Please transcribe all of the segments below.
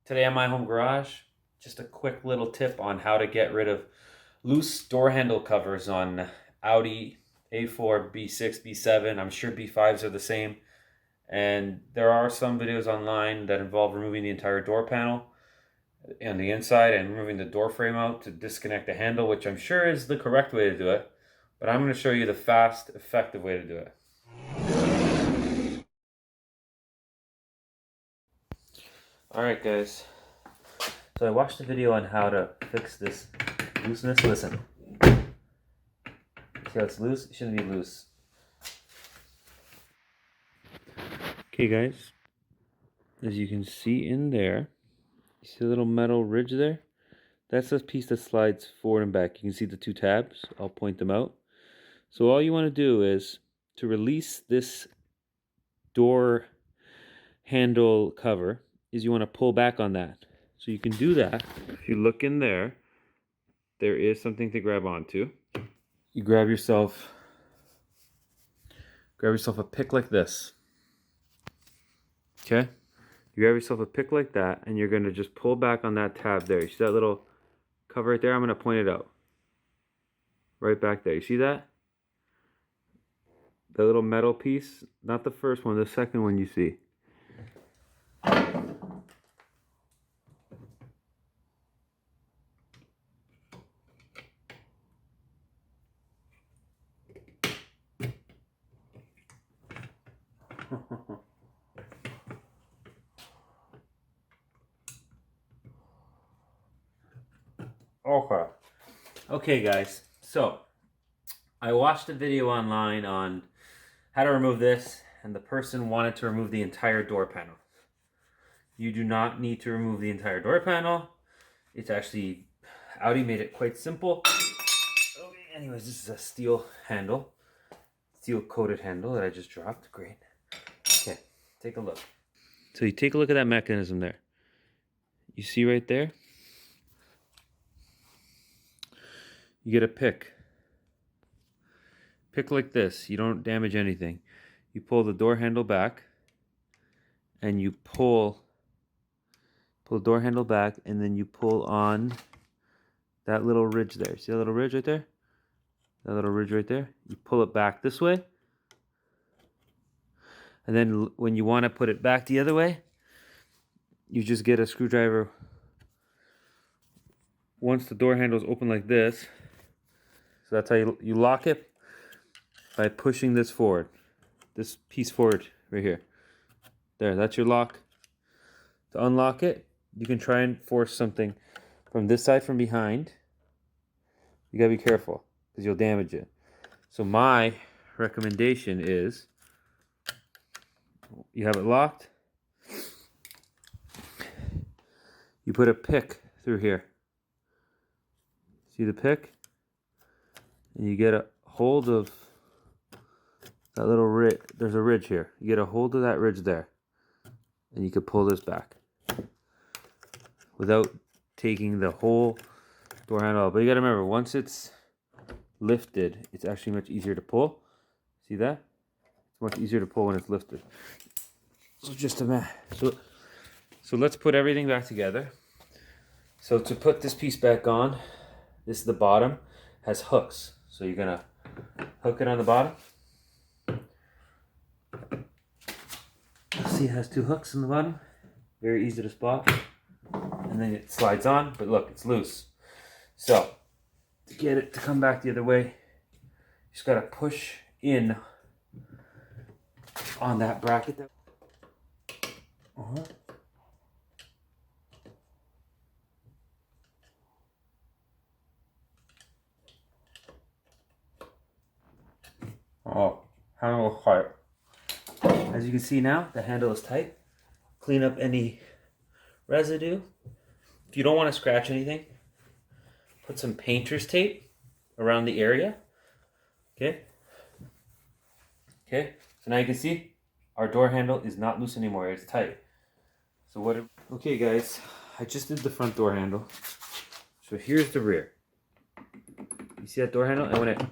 Today on my home garage, just a quick little tip on how to get rid of loose door handle covers on Audi A4 B6 B7. I'm sure B5s are the same. And there are some videos online that involve removing the entire door panel on the inside and removing the door frame out to disconnect the handle, which I'm sure is the correct way to do it. But I'm going to show you the fast, effective way to do it. Alright guys, so I watched a video on how to fix this looseness. Listen, see how it's loose? It shouldn't be loose. Okay guys, as you can see in there, you see the little metal ridge there? That's the piece that slides forward and back. You can see the two tabs. I'll point them out. So all you want to do is to release this door handle cover is you want to pull back on that. So you can do that. If you look in there, there is something to grab onto. You grab yourself a pick like this. Okay? You grab yourself a pick like that and you're going to just pull back on that tab there. You see that little cover right there? I'm going to point it out. Right back there. You see that? The little metal piece, not the first one, the second one you see. Okay guys, so I watched a video online on how to remove this, and the person wanted to remove the entire door panel. You do not need to remove the entire door panel. It's actually, Audi made it quite simple. Okay, anyways, this is a steel handle, steel coated handle that I just dropped. Great. Okay, take a look. So you take a look at that mechanism there. You see right there? You get a pick. Pick like this. You don't damage anything. You pull the door handle back, and you pull the door handle back, and then you pull on that little ridge there. See that little ridge right there? That little ridge right there? You pull it back this way. And then when you want to put it back the other way, you just get a screwdriver. Once the door handle is open like this, so that's how you lock it, by pushing this forward. This piece forward right here. There, that's your lock. To unlock it, you can try and force something from this side from behind. You gotta be careful because you'll damage it. So my recommendation is you have it locked. You put a pick through here. See the pick? And you get a hold of that little ridge. There's a ridge here. You get a hold of that ridge there. And you can pull this back without taking the whole door handle out. But you gotta remember, once it's lifted, it's actually much easier to pull. See that? It's much easier to pull when it's lifted. So just a minute. So let's put everything back together. So to put this piece back on, this is the bottom, has hooks. So you're gonna hook it on the bottom. See, it has two hooks in the bottom. Very easy to spot. And then it slides on, but look, it's loose. So to get it to come back the other way, you just gotta push in on that bracket. Oh, handle is tight. As you can see now, the handle is tight. Clean up any residue. If you don't want to scratch anything, put some painter's tape around the area. Okay. Okay. So now you can see our door handle is not loose anymore. It's tight. So what? Okay, guys, I just did the front door handle. So here's the rear. You see that door handle? And when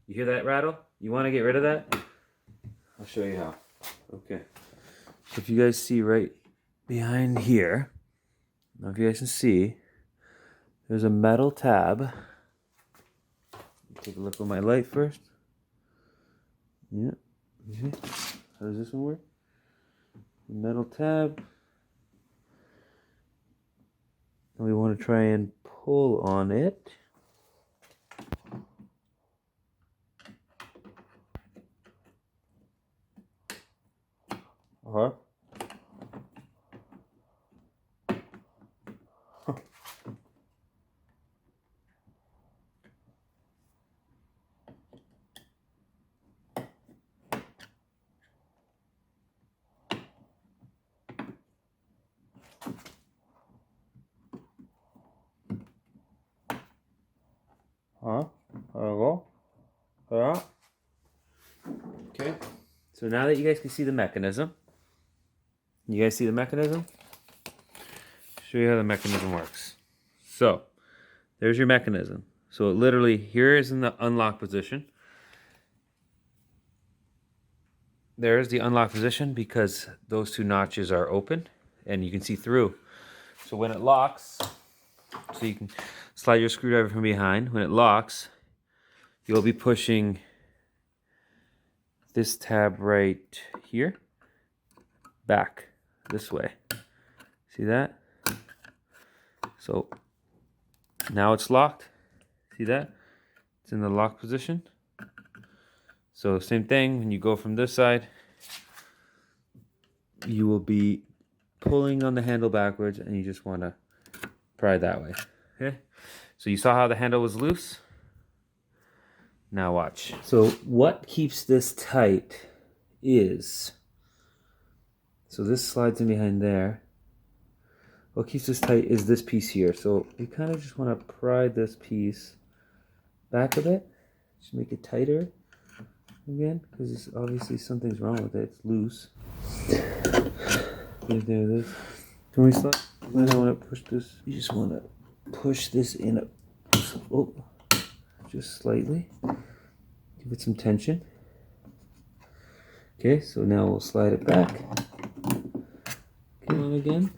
you hear that rattle, you want to get rid of that? I'll show you how. Okay. So if you guys see right behind here, Now if you guys can see, there's a metal tab. Take a look at my light first. Yeah. Okay. How does this one work? Metal tab. And we want to try and pull on it. Uh-huh. Okay. So now that you guys can see the mechanism, you guys see the mechanism? Show you how the mechanism works. So, there's your mechanism. So it literally, here is in the unlock position. There's the unlock position because those two notches are open and you can see through. So when it locks, so you can slide your screwdriver from behind. When it locks, you'll be pushing this tab right here back this way. See that? So now it's locked. See that? It's in the lock position. So same thing, when you go from this side, you will be pulling on the handle backwards and you just want to pry that way. Okay? So you saw how the handle was loose? Now watch. So what keeps this tight is, so this slides in behind there. What keeps this tight is this piece here. So you kind of just want to pry this piece back a bit. Just make it tighter again, because obviously something's wrong with it. It's loose. There it is. Can we slide? When I want to push this, you just want to push this in just slightly. Give it some tension. Okay, so now we'll slide it back. Come on again.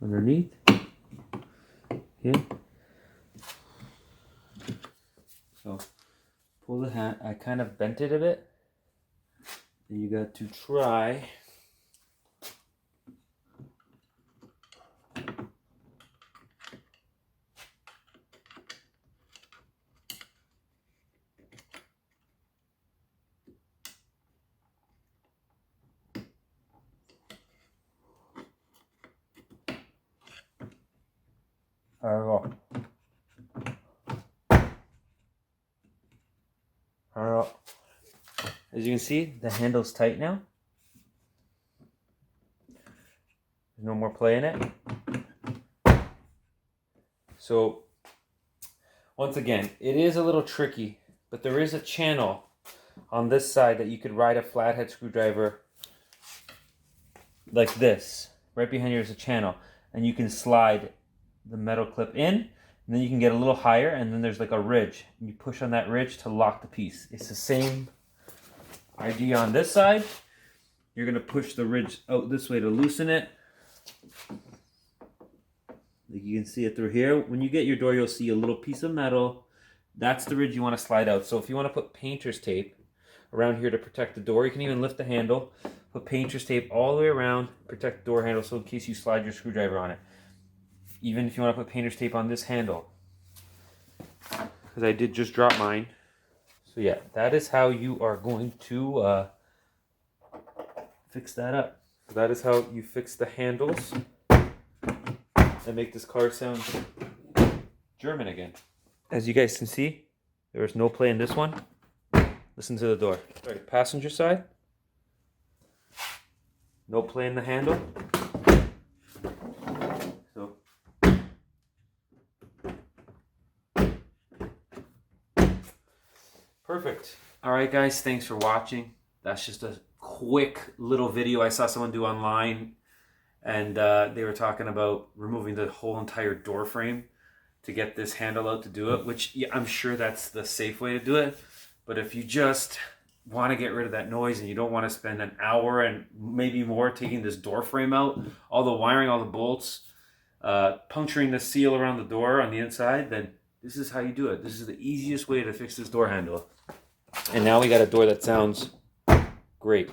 Underneath. Okay. So pull the hat. I kind of bent it a bit. Then you got to try. There we go. As you can see, the handle's tight now. There's no more play in it. So, once again, it is a little tricky, but there is a channel on this side that you could ride a flathead screwdriver like this. Right behind here is a channel, and you can slide the metal clip in, and then you can get a little higher, and then there's like a ridge. And you push on that ridge to lock the piece. It's the same idea on this side. You're gonna push the ridge out this way to loosen it. Like you can see it through here. When you get your door, you'll see a little piece of metal. That's the ridge you want to slide out. So if you want to put painter's tape around here to protect the door, you can even lift the handle, put painter's tape all the way around, protect the door handle, so in case you slide your screwdriver on it. Even if you want to put painter's tape on this handle, because I did just drop mine. So yeah, that is how you are going to fix that up. So that is how you fix the handles and make this car sound German again. As you guys can see, there is no play in this one. Listen to the door. All right, passenger side. No play in the handle. So perfect. All right, guys, thanks for watching. That's just a quick little video I saw someone do online, and they were talking about removing the whole entire door frame to get this handle out to do it, which yeah, I'm sure that's the safe way to do it. But if you just want to get rid of that noise and you don't want to spend an hour and maybe more taking this door frame out, all the wiring, all the bolts, puncturing the seal around the door on the inside, then this is how you do it. This is the easiest way to fix this door handle. And now we got a door that sounds great.